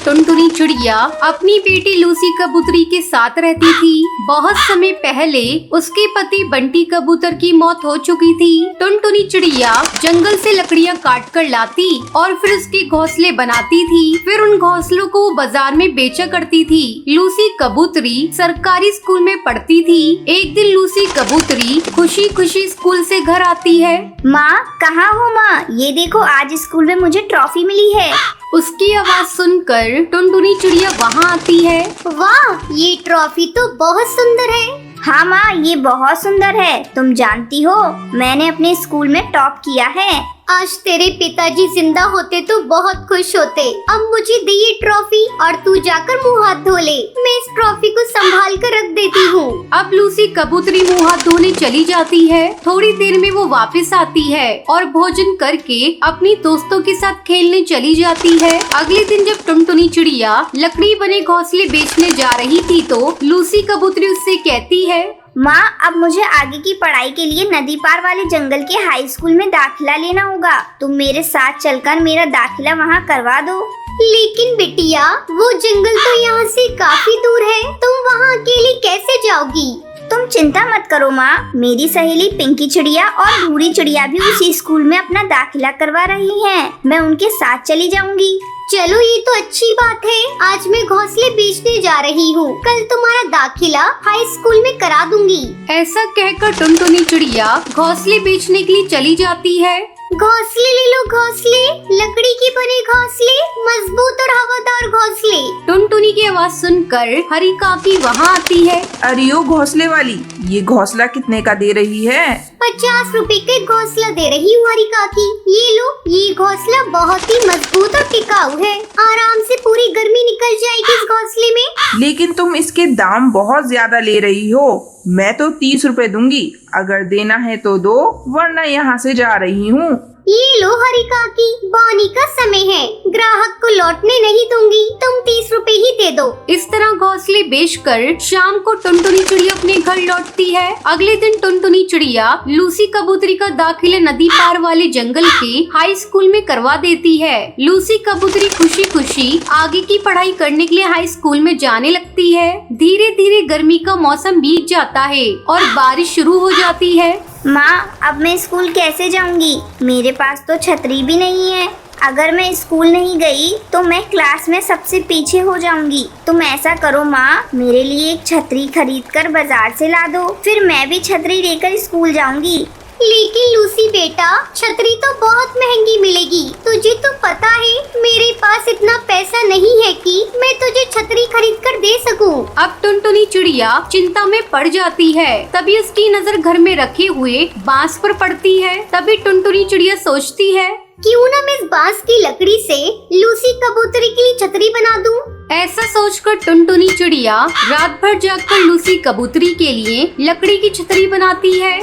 टुनटुनी चिड़िया अपनी बेटी लूसी कबूतरी के साथ रहती थी। बहुत समय पहले उसके पति बंटी कबूतर की मौत हो चुकी थी। टुनटुनी चिड़िया जंगल से लकड़ियाँ काट कर लाती और फिर उसके घोंसले बनाती थी। फिर उन घोंसलों को बाजार में बेचा करती थी। लूसी कबूतरी सरकारी स्कूल में पढ़ती थी। एक दिन लूसी कबूतरी खुशी खुशी स्कूल से घर आती है। माँ, कहाँ हो माँ? ये देखो, आज स्कूल में मुझे ट्रॉफी मिली है। उसकी आवाज सुनकर टुनटुनी चिड़िया वहाँ आती है। वाह, ये ट्रॉफी तो बहुत सुंदर है। हाँ माँ, ये बहुत सुंदर है। तुम जानती हो, मैंने अपने स्कूल में टॉप किया है। आज तेरे पिताजी जिंदा होते तो बहुत खुश होते। अब मुझे दे ये ट्रॉफी और तू जाकर मुँह हाथ धो ले। मैं इस ट्रॉफी को संभाल कर रख देती हूँ। अब लूसी कबूतरी मुँह हाथ धोने चली जाती है। थोड़ी देर में वो वापस आती है और भोजन करके अपनी दोस्तों के साथ खेलने चली जाती है। अगले दिन जब टुनटुनी चिड़िया लकड़ी बने घोंसले बेचने जा रही थी तो लूसी कबूतरी उससे कहती है, माँ, अब मुझे आगे की पढ़ाई के लिए नदी पार वाले जंगल के हाई स्कूल में दाखिला लेना होगा। तुम मेरे साथ चलकर मेरा दाखिला वहाँ करवा दो। लेकिन बिटिया, वो जंगल तो यहाँ से काफी दूर है। तुम वहाँ अकेली कैसे जाओगी? तुम चिंता मत करो माँ, मेरी सहेली पिंकी चिड़िया और भूरी चिड़िया भी उसी स्कूल में अपना दाखिला करवा रही हैं। मैं उनके साथ चली जाऊंगी। चलो, ये तो अच्छी बात है। आज मैं घोंसले बेचने जा रही हूँ। कल तुम्हारा दाखिला हाई स्कूल में करा दूंगी। ऐसा कहकर टुनटुनी चिड़िया घोंसले बेचने के लिए चली जाती है। घोंसले ले लो, घोंसले, लकड़ी के बने घोंसले, मजबूत और हवादार घोंसले। टुनटुनी की आवाज सुनकर हरी काकी वहाँ आती है। अरे ओ घोंसले वाली, ये घोंसला कितने का दे रही है? 50 रुपए का घोंसला दे रही हूँ हरी काकी। ये लो, ये घोंसला बहुत ही मजबूत और टिकाऊ है। आराम से पूरी गर्मी निकल जाएगी इस घोंसले में। लेकिन तुम इसके दाम बहुत ज्यादा ले रही हो। मैं तो 30 रुपए दूंगी। अगर देना है तो दो, वरना यहाँ से जा रही हूँ। ये लो हरी काकी, बोनी का समय है। ग्राहक को लौटने नहीं दूंगी। तुम 30 रुपए ही दे दो। इस तरह घोंसले बेचकर शाम को टुनटुनी चिड़िया अपने घर लौटती है। अगले दिन टुनटुनी चिड़िया लूसी कबूतरी का दाखिला नदी पार वाले जंगल के हाई स्कूल में करवा देती है। लूसी कबूतरी खुशी खुशी आगे की पढ़ाई करने के लिए हाई स्कूल में जाने लगती है। धीरे धीरे गर्मी का मौसम बीत जाता है और बारिश शुरू हो जाती है। माँ, अब मैं स्कूल कैसे जाऊंगी? मेरे पास तो छतरी भी नहीं है। अगर मैं स्कूल नहीं गई तो मैं क्लास में सबसे पीछे हो जाऊंगी। तुम ऐसा करो माँ, मेरे लिए एक छतरी खरीद कर बाजार से ला दो। फिर मैं भी छतरी लेकर स्कूल जाऊंगी। लेकिन लूसी बेटा, छतरी तो बहुत महंगी मिलेगी। तुझे तो पता है मेरे पास इतना पैसा नहीं है कि मैं तुझे छतरी खरीद कर दे सकूं। अब टुनटुनी चिड़िया चिंता में पड़ जाती है। तभी उसकी नजर घर में रखे हुए बांस पर पड़ती है। तभी टुनटुनी चिड़िया सोचती है, क्यों ना मैं इस बांस की लकड़ी से लूसी कबूतरी के लिए छतरी बना दूं। ऐसा सोचकर टुनटुनी चिड़िया रात भर जागकर लूसी कबूतरी के लिए लकड़ी की छतरी बनाती है।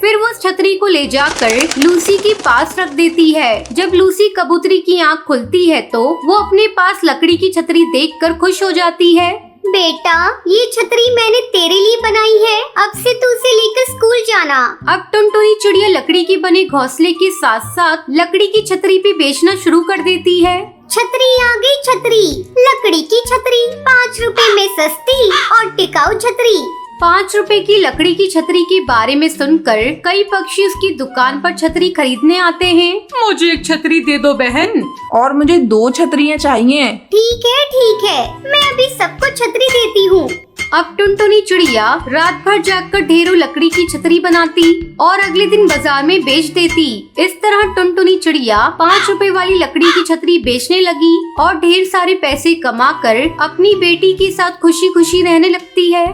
फिर वो छतरी को ले जाकर लूसी के पास रख देती है। जब लूसी कबूतरी की आंख खुलती है तो वो अपने पास लकड़ी की छतरी देखकर खुश हो जाती है। बेटा, ये छतरी मैंने तेरे लिए बनाई है। अब से तू उसे लेकर स्कूल जाना। अब टुनटुनी चिड़िया लकड़ी के बने घोंसले के साथ साथ लकड़ी की छतरी भी बेचना शुरू कर देती है। छतरी आ गई, छतरी, लकड़ी की छतरी, 5 रुपए में सस्ती और टिकाऊ छतरी। 5 रुपए की लकड़ी की छतरी के बारे में सुनकर कई पक्षी उसकी दुकान पर छतरी खरीदने आते हैं। मुझे एक छतरी दे दो बहन। और मुझे 2 छतरियाँ चाहिए। ठीक है, मैं अभी सबको छतरी देती हूँ। अब टुनटुनी चिड़िया रात भर जागकर ढेरों लकड़ी की छतरी बनाती और अगले दिन बाजार में बेच देती। इस तरह टुनटुनी चिड़िया 5 रुपए वाली लकड़ी की छतरी बेचने लगी और ढेर सारे पैसे कमाकर अपनी बेटी के साथ खुशी खुशी रहने लगती है।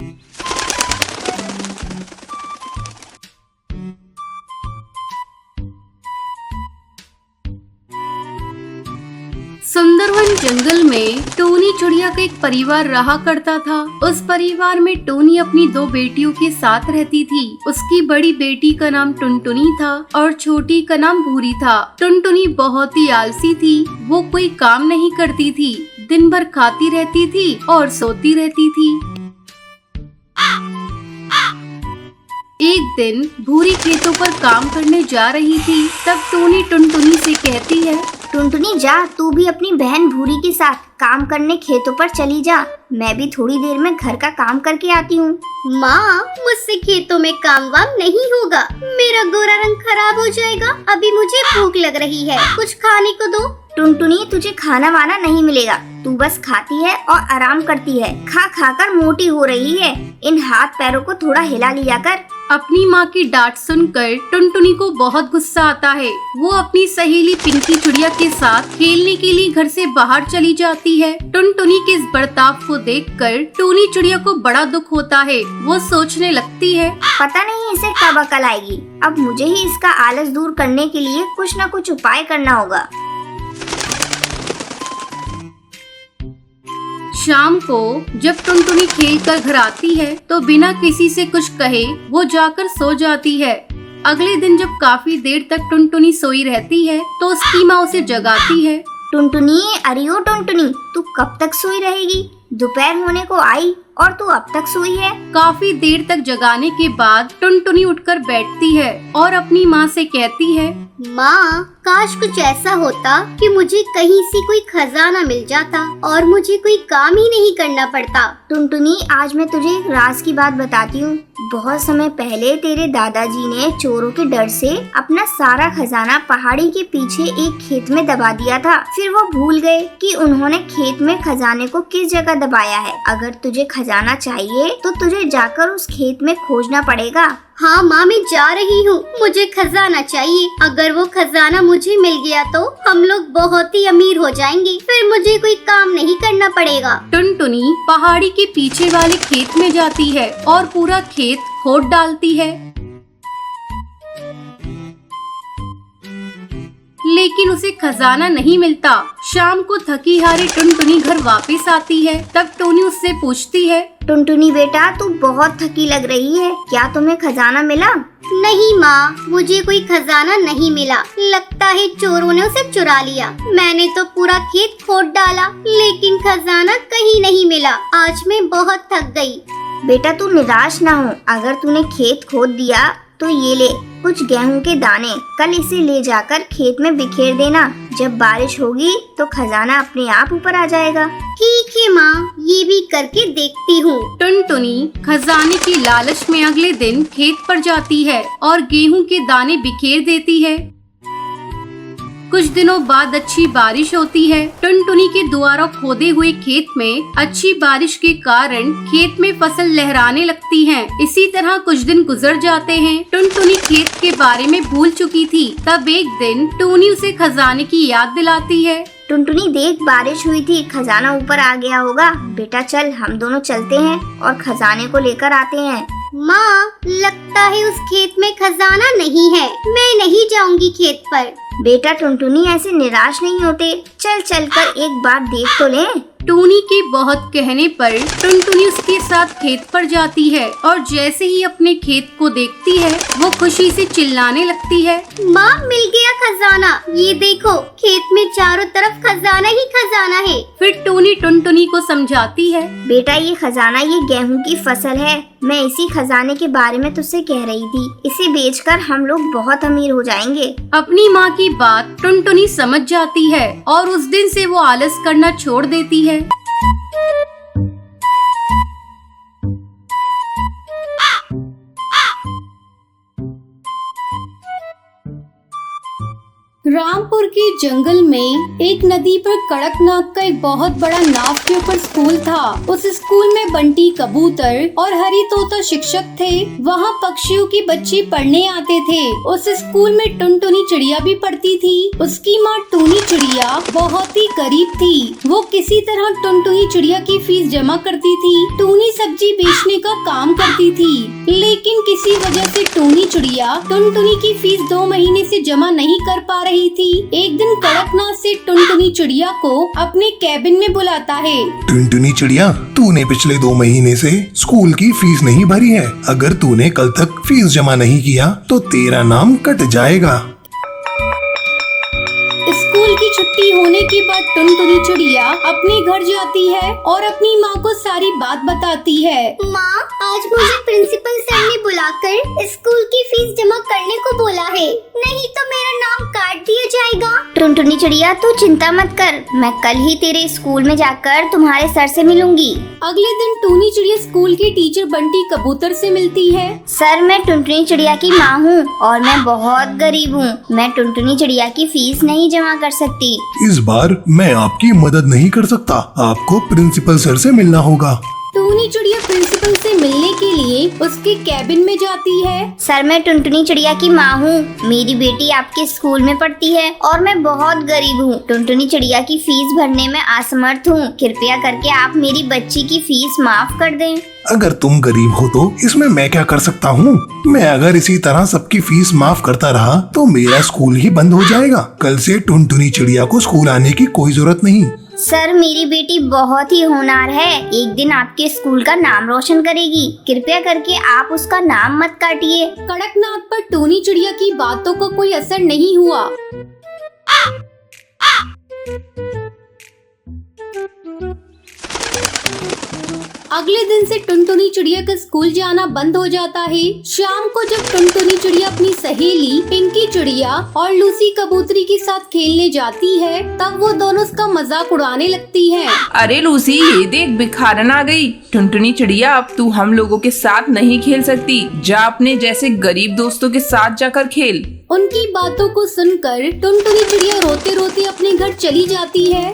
सुंदरवन जंगल में टोनी चिड़िया का एक परिवार रहा करता था। उस परिवार में टोनी अपनी 2 बेटियों के साथ रहती थी। उसकी बड़ी बेटी का नाम टुनटुनी था और छोटी का नाम भूरी था। टुनटुनी बहुत ही आलसी थी। वो कोई काम नहीं करती थी, दिन भर खाती रहती थी और सोती रहती थी। एक दिन भूरी खेतों पर काम करने जा रही थी। तब टूनी टुनटुनी से कहती है, टुनटुनी जा, तू भी अपनी बहन भूरी के साथ काम करने खेतों पर चली जा। मैं भी थोड़ी देर में घर का काम करके आती हूँ। माँ, मुझसे खेतों में काम वाम नहीं होगा, मेरा गोरा रंग खराब हो जाएगा। अभी मुझे भूख लग रही है, कुछ खाने को दो। टुनटुनी, तुझे खाना वाना नहीं मिलेगा, तू बस खाती है और आराम करती है। खा खा कर मोटी हो रही है, इन हाथ पैरों को थोड़ा हिला लिया कर। अपनी माँ की डांट सुनकर टुनटुनी को बहुत गुस्सा आता है। वो अपनी सहेली पिंकी चिड़िया के साथ खेलने के लिए घर से बाहर चली जाती है। टुनटुनी के इस बर्ताव को देखकर टूनी चिड़िया को बड़ा दुख होता है। वो सोचने लगती है, पता नहीं इसे कब अकल आएगी। अब मुझे ही इसका आलस दूर करने के लिए कुछ न कुछ उपाय करना होगा। शाम को जब टुनटुनी खेल कर घर आती है तो बिना किसी से कुछ कहे वो जाकर सो जाती है। अगले दिन जब काफी देर तक टुनटुनी सोई रहती है तो उसकी माँ उसे जगाती है। टुनटुनी, अरे ओ टुनटुनी, तू कब तक सोई रहेगी? दोपहर होने को आई और तू अब तक सोई है। काफी देर तक जगाने के बाद टुनटुनी उठकर बैठती है और अपनी माँ से कहती है, माँ, काश कुछ ऐसा होता कि मुझे कहीं से कोई खजाना मिल जाता और मुझे कोई काम ही नहीं करना पड़ता। टुनटुनी, आज मैं तुझे एक राज की बात बताती हूँ। बहुत समय पहले तेरे दादाजी ने चोरों के डर से अपना सारा खजाना पहाड़ी के पीछे एक खेत में दबा दिया था। फिर वो भूल गए कि उन्होंने खेत में खजाने को किस जगह दबाया है। अगर तुझे खजाना चाहिए तो तुझे जाकर उस खेत में खोजना पड़ेगा। हाँ माँ, मैं जा रही हूँ, मुझे खजाना चाहिए। अगर वो खजाना मुझे मिल गया तो हम लोग बहुत ही अमीर हो जाएंगे, फिर मुझे कोई काम नहीं करना पड़ेगा। टुनटुनी पहाड़ी के पीछे वाले खेत में जाती है और पूरा खेत खोद डालती है, लेकिन उसे खजाना नहीं मिलता। शाम को थकी हारी टुनटुनी घर वापस आती है। तब टोनी उससे पूछती है, टुनटुनी बेटा, तू बहुत थकी लग रही है, क्या तुम्हें खजाना मिला? नहीं माँ, मुझे कोई खजाना नहीं मिला। लगता है चोरों ने उसे चुरा लिया। मैंने तो पूरा खेत खोद डाला, लेकिन खजाना कहीं नहीं मिला। आज मैं बहुत थक गई। बेटा, तू निराश ना हो। अगर तूने खेत खोद दिया तो ये ले कुछ गेहूं के दाने। कल इसे ले जाकर खेत में बिखेर देना। जब बारिश होगी तो खजाना अपने आप ऊपर आ जाएगा। ठीक है माँ, ये भी करके देखती हूँ। टुनटुनी खजाने की लालच में अगले दिन खेत पर जाती है और गेहूं के दाने बिखेर देती है। कुछ दिनों बाद अच्छी बारिश होती है। टुनटुनी के द्वारा खोदे हुए खेत में अच्छी बारिश के कारण खेत में फसल लहराने लगती है। इसी तरह कुछ दिन गुजर जाते हैं। टुनटुनी खेत के बारे में भूल चुकी थी। तब एक दिन टूनी उसे खजाने की याद दिलाती है। टुनटुनी देख, बारिश हुई थी, खजाना ऊपर आ गया होगा। बेटा चल, हम दोनों चलते हैं और खजाने को लेकर आते हैं। माँ, लगता है उस खेत में खजाना नहीं है। मैं नहीं जाऊंगी खेत पर। बेटा टुनटुनी, ऐसे निराश नहीं होते। चल चल कर एक बार देख तो ले। टूनी के बहुत कहने पर टुनटुनी उसके साथ खेत पर जाती है और जैसे ही अपने खेत को देखती है वो खुशी से चिल्लाने लगती है, माँ, मिल गया खजाना। ये देखो, खेत में चारों तरफ खजाना ही खजाना है। फिर टूनी टुनटुनी को समझाती है, बेटा ये खजाना ये गेहूं की फसल है। मैं इसी खजाने के बारे में तुझसे कह रही थी। इसे बेचकर हम लोग बहुत अमीर हो जाएंगे। अपनी माँ की बात टुनटुनी समझ जाती है और उस दिन से वो आलस करना छोड़ देती है। रामपुर के जंगल में एक नदी पर कड़कनाथ का एक बहुत बड़ा नाव के ऊपर स्कूल था। उस स्कूल में बंटी कबूतर और हरी तोता शिक्षक थे। वहाँ पक्षियों के बच्चे पढ़ने आते थे। उस स्कूल में टुनटुनी चिड़िया भी पढ़ती थी। उसकी माँ टूनी चिड़िया बहुत ही गरीब थी। वो किसी तरह टुनटुनी चिड़िया की फीस जमा करती थी। टूनी सब्जी बेचने का काम करती थी, लेकिन किसी वजह से टूनी चिड़िया टुनटुनी की फीस 2 महीने से जमा नहीं कर पा रही थी। एक दिन कड़कनाथ से टुनटुनी चिड़िया को अपने कैबिन में बुलाता है। टुनटुनी चिड़िया, तूने पिछले 2 महीने से स्कूल की फीस नहीं भरी है। अगर तूने कल तक फीस जमा नहीं किया तो तेरा नाम कट जाएगा। स्कूल स्कूल की छुट्टी होने के बाद टुनटुनी चिड़िया अपने घर जाती है और अपनी माँ को सारी बात बताती है। माँ, आज मुझे प्रिंसिपल सर ने बुलाकर स्कूल की फीस जमा करने को बोला है, नहीं तो मेरा नाम काट दिया जाएगा। टुनटुनी चिड़िया तू चिंता मत कर, मैं कल ही तेरे स्कूल में जाकर तुम्हारे सर से मिलूंगी। अगले दिन टूनी चिड़िया स्कूल के टीचर बंटी कबूतर से मिलती है। सर, मैं टुनटुनी चिड़िया की माँ हूँ और मैं बहुत गरीब हूँ। मैं टुनटुनी चिड़िया की फीस नहीं जमा कर सकती। इस बार मैं आपकी मदद नहीं कर सकता, आपको प्रिंसिपल सर से मिलना होगा। टूनी चिड़िया प्रिंसिपल से मिलने के लिए उसके कैबिन में जाती है। सर, मैं टुनटुनी चिड़िया की माँ हूँ। मेरी बेटी आपके स्कूल में पढ़ती है और मैं बहुत गरीब हूँ। टुनटुनी चिड़िया की फीस भरने में असमर्थ हूँ। कृपया करके आप मेरी बच्ची की फीस माफ कर दें। अगर तुम गरीब हो तो इसमें मैं क्या कर सकता हूँ? मैं अगर इसी तरह सबकी फीस माफ करता रहा तो मेरा स्कूल ही बंद हो जाएगा। कल से टुनटुनी चिड़िया को स्कूल आने की कोई जरूरत नहीं। सर, मेरी बेटी बहुत ही होनहार है, एक दिन आपके स्कूल का नाम रोशन करेगी। कृपया करके आप उसका नाम मत काटिए। कड़कनाथ पर टूनी चिड़िया की बातों का कोई असर नहीं हुआ। अगले दिन से टुनटुनी चिड़िया का स्कूल जाना बंद हो जाता है। शाम को जब टुनटुनी चिड़िया अपनी सहेली पिंकी चिड़िया और लूसी कबूतरी के साथ खेलने जाती है, तब वो दोनों उसका मजाक उड़ाने लगती है। अरे लूसी, ये देख भिखारन आ गई। टुनटुनी चिड़िया, अब तू हम लोगों के साथ नहीं खेल सकती। जा अपने जैसे गरीब दोस्तों के साथ जाकर खेल। उनकी बातों को सुनकर टुनटुनी चिड़िया रोते रोते अपने घर चली जाती है।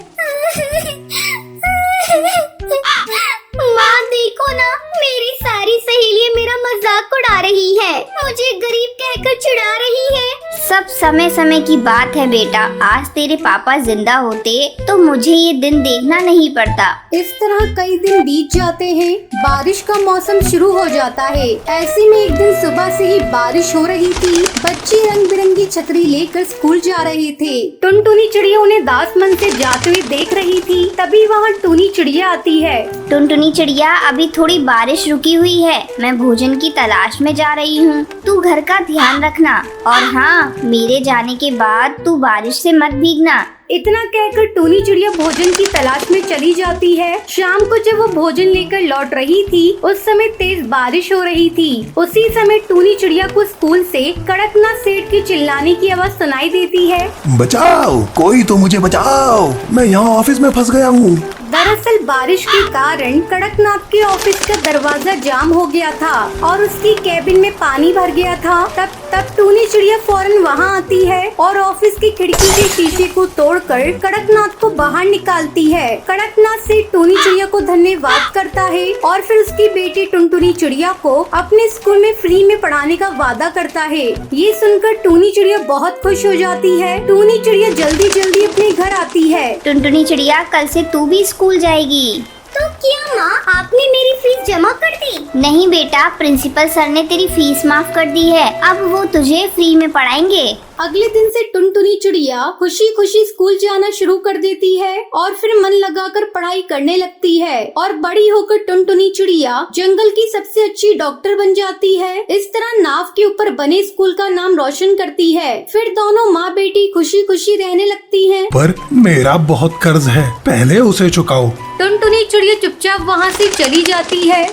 माँ, देखो ना, मेरी सारी सहेलियाँ मेरा मजाक उड़ा रही है, मुझे गरीब कहकर चिढ़ा रही है। सब समय समय की बात है बेटा। आज तेरे पापा जिंदा होते तो मुझे ये दिन देखना नहीं पड़ता। इस तरह कई दिन बीत जाते हैं। बारिश का मौसम शुरू हो जाता है। ऐसे में एक दिन सुबह से ही बारिश हो रही थी। बच्चे रंग बिरंगी छतरी लेकर स्कूल जा रहे थे। टुनटुनी चिड़िया उन्हें दास मन से जाते हुए देख रही थी। तभी वहाँ टूनी चिड़िया आती है। टुनटुनी चिड़िया, अभी थोड़ी बारिश रुकी हुई है, मैं भोजन की तलाश में जा रही हूँ। तू घर का ध्यान रखना और हाँ, मेरे जाने के बाद तू बारिश से मत भीगना। इतना कहकर टूनी चिड़िया भोजन की तलाश में चली जाती है। शाम को जब वो भोजन लेकर लौट रही थी, उस समय तेज बारिश हो रही थी। उसी समय टूनी चिड़िया को स्कूल से कड़कनाथ सेठ के चिल्लाने की आवाज सुनाई देती है। बचाओ, कोई तो मुझे बचाओ, मैं यहाँ ऑफिस में फंस गया हूँ। दरअसल बारिश के कारण कड़कनाथ के ऑफिस का दरवाजा जाम हो गया था और उसकी कैबिन में पानी भर गया था। तब टूनी चिड़िया फौरन वहाँ आती है और ऑफिस की खिड़की के शीशे को तोड़कर कड़कनाथ को बाहर निकालती है। कड़कनाथ से टूनी चिड़िया को धन्यवाद करता है और फिर उसकी बेटी टुनटुनी चिड़िया को अपने स्कूल में फ्री में पढ़ाने का वादा करता है। ये सुनकर टूनी चिड़िया बहुत खुश हो जाती है। टूनी चिड़िया जल्दी जल्दी अपने घर आती है। टुनटुनी चिड़िया, कल से तू भी स्कूल जाएगी। तो क्या माँ, आपने मेरी फीस जमा कर दी? नहीं बेटा, प्रिंसिपल सर ने तेरी फीस माफ कर दी है। अब वो तुझे फ्री में पढ़ाएंगे। अगले दिन से टुनटुनी चिड़िया खुशी खुशी स्कूल जाना शुरू कर देती है और फिर मन लगाकर पढ़ाई करने लगती है और बड़ी होकर टुनटुनी चिड़िया जंगल की सबसे अच्छी डॉक्टर बन जाती है। इस तरह नाव के ऊपर बने स्कूल का नाम रोशन करती है। फिर दोनों माँ बेटी खुशी खुशी रहने लगती हैं। पर मेरा बहुत कर्ज है, पहले उसे चुकाओ। टुनटुनी चिड़िया चुपचाप वहाँ से चली जाती है।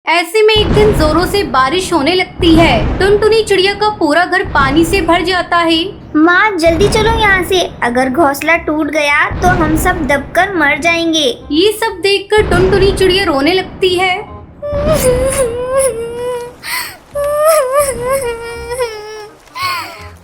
ऐसे में एक दिन जोरों से बारिश होने लगती है। टुनटुनी चिड़िया का पूरा घर पानी से भर जाता है। माँ, जल्दी चलो यहाँ से, अगर घोंसला टूट गया तो हम सब दबकर मर जाएंगे। ये सब देखकर टुनटुनी चिड़िया रोने लगती है।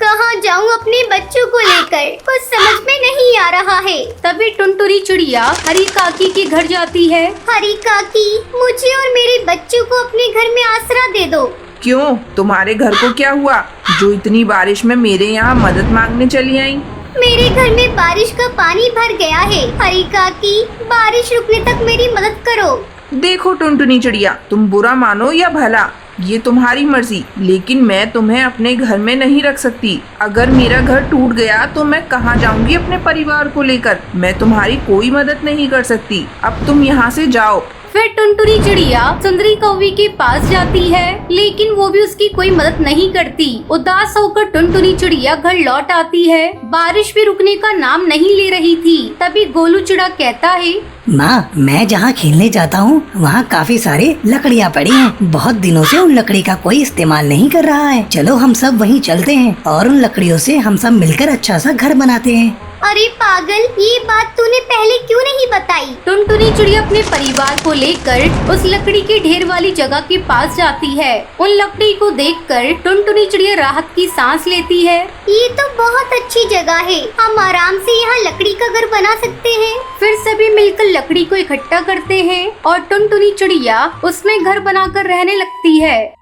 कहाँ जाऊँ अपने बच्चों को लेकर, कुछ समझ में नहीं आ रहा है। तभी टुनटुनी चिड़िया हरी काकी के घर जाती है। हरी काकी, मुझे और मेरे बच्चों को अपने घर में आसरा दे दो। क्यों, तुम्हारे घर को क्या हुआ जो इतनी बारिश में मेरे यहाँ मदद मांगने चली आई? मेरे घर में बारिश का पानी भर गया है। हरी काकी, बारिश रुकने तक मेरी मदद करो। देखो टुनटुनी चिड़िया, तुम बुरा मानो या भला, ये तुम्हारी मर्जी, लेकिन मैं तुम्हें अपने घर में नहीं रख सकती। अगर मेरा घर टूट गया तो मैं कहाँ जाऊंगी अपने परिवार को लेकर? मैं तुम्हारी कोई मदद नहीं कर सकती। अब तुम यहाँ से जाओ। फिर टुनटुनी चिड़िया सुंदरी कौवी के पास जाती है, लेकिन वो भी उसकी कोई मदद नहीं करती। उदास होकर टुनटुनी चिड़िया घर लौट आती है। बारिश भी रुकने का नाम नहीं ले रही थी। तभी गोलू चिड़ा कहता है, माँ, मैं जहाँ खेलने जाता हूँ वहाँ काफी सारी लकड़ियाँ पड़ी हैं। बहुत दिनों से उन लकड़ी का कोई इस्तेमाल नहीं कर रहा है। चलो हम सब वहीं चलते हैं और उन लकड़ियों से हम सब मिलकर अच्छा सा घर बनाते हैं। अरे पागल, ये बात तूने पहले क्यों नहीं बताई? टुनटुनी चिड़िया अपने परिवार को लेकर उस लकड़ी के ढेर वाली जगह के पास जाती है। उन लकड़ी को देखकर टुनटुनी चिड़िया राहत की सांस लेती है। ये तो बहुत अच्छी जगह है, हम आराम से यहाँ लकड़ी का घर बना सकते हैं। फिर सभी मिलकर लकड़ी को इकट्ठा करते हैं और टुनटुनी चिड़िया उसमें घर बनाकर रहने लगती है।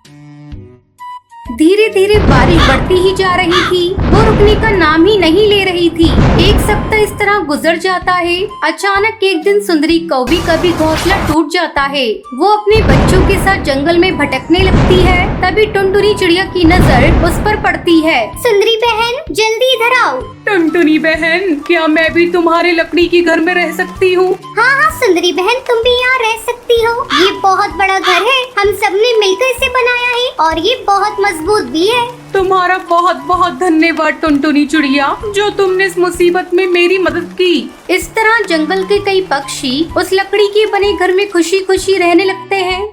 धीरे धीरे बारिश बढ़ती ही जा रही थी। वो रुकने का नाम ही नहीं ले रही थी। एक सप्ताह इस तरह गुजर जाता है। अचानक एक दिन सुंदरी कौवी का भी घोंसला टूट जाता है। वो अपने बच्चों के साथ जंगल में भटकने लगती है। तभी टुनटुनी चिड़िया की नजर उस पर पड़ती है। सुंदरी बहन, जल्दी इधर आओ। टुनटुनी बहन, क्या मैं भी तुम्हारे लकड़ी के घर में रह सकती हूँ? हाँ हाँ सुंदरी बहन, तुम भी यहाँ रह सकती हो। ये बहुत बड़ा घर है, हम सब ने मिलकर इसे बनाया है और ये बहुत मजबूत भी है। तुम्हारा बहुत बहुत धन्यवाद टुनटुनी चिड़िया, जो तुमने इस मुसीबत में मेरी मदद की। इस तरह जंगल के कई पक्षी उस लकड़ी के बने घर में खुशी खुशी रहने लगते हैं।